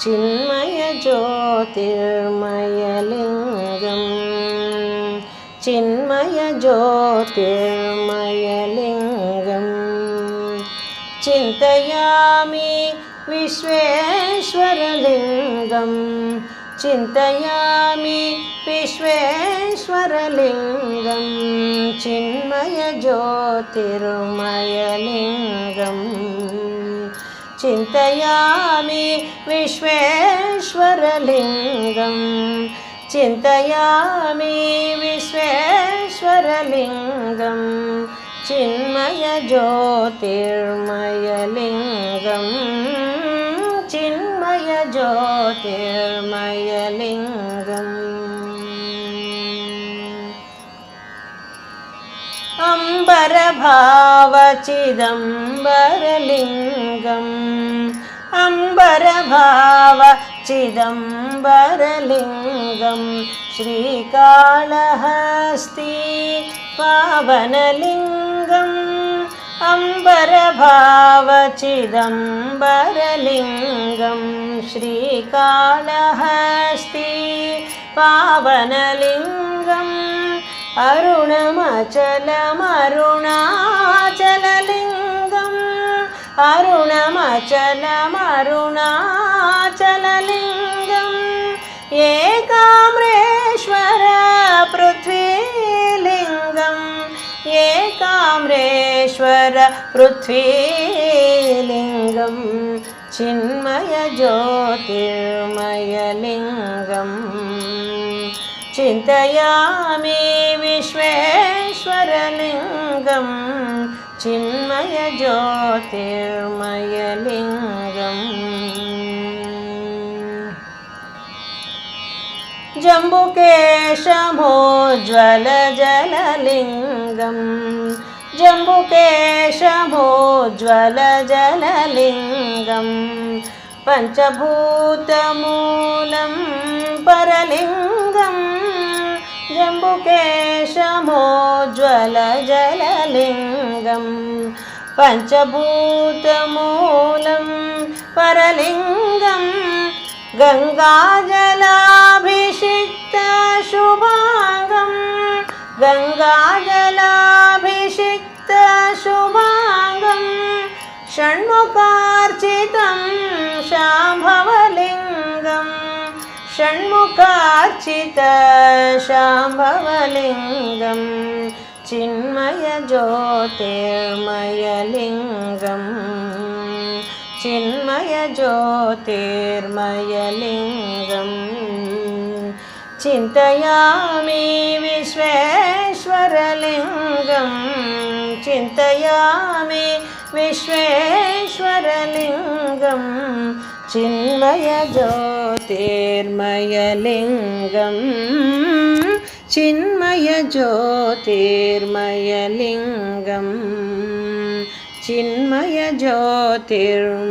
चिन्मय ज्योतिर्मयलिङ्गम् चिन्मय ज्योतिर्मयलिङ्गम् चिन्तयामि विश्वेश्वरलिङ्गं चिन्तयामि विश्वेश्वरलिङ्गं चिन्मय ज्योतिर्मयलिङ्गम् चिन्तयामि विश्वेश्वरलिङ्गं चिन्तयामि विश्वेश्वरलिङ्गं चिन्मय ज्योतिर्मयलिङ्गं चिन्मय ज्योतिर्मयलिङ्गम् अम्बरभावचिदम्बरलिङ्गम् अम्बरभावचिदम्बरलिङ्गं श्रीकाళहस्ती पावनलिङ्गम् अम्बरभावचिदम्बरलिङ्गं श्रीकाళहस्ती पावनलिङ्गम् अरुणमचलमरुणाचललिङ्गम् अरुणमचलमरुणाचललिङ्गम् एकाम्रेश्वर पृथ्वीलिङ्गम् एकाम्रेश्वर पृथ्वीलिङ्गं चिन्मय ज्योतिर्मयलिङ्गम् चिन्तयामि विश्वेश्वरलिङ्गं चिन्मय ज्योतिर्मयलिङ्गम् जम्बुकेशमोज्ज्वलजललिङ्गं जम्बुकेशमोज्ज्वलजललिङ्गं पञ्चभूतमूलं परलिङ्गं जम्बुकेशमोज्ज्वलजललिङ्गं पञ्चभूतमूलं परलिङ्गं गङ्गाजलाभिषिक्तशुभाङ्गं गङ्गाजलाभिषिक्तशुभाङ्गं षण्मुखार्चितं शाम्भवलिङ्गं षण्मुखार्चित शाम्भवलिङ्गं चिन्मय ज्योतिर्मयलिङ्गम् चिन्मय ज्योतिर्मयलिङ्गम् चिन्तयामि विश्वेश्वरलिङ्गं चिन्तयामि विश्वेश्वरलिङ्गं चिन्मय ज्योतिर्मयलिङ्गं चिन्मय ज्योतिर्मयलिङ्गं चिन्मय ज्योतिर्मयलिङ्गम्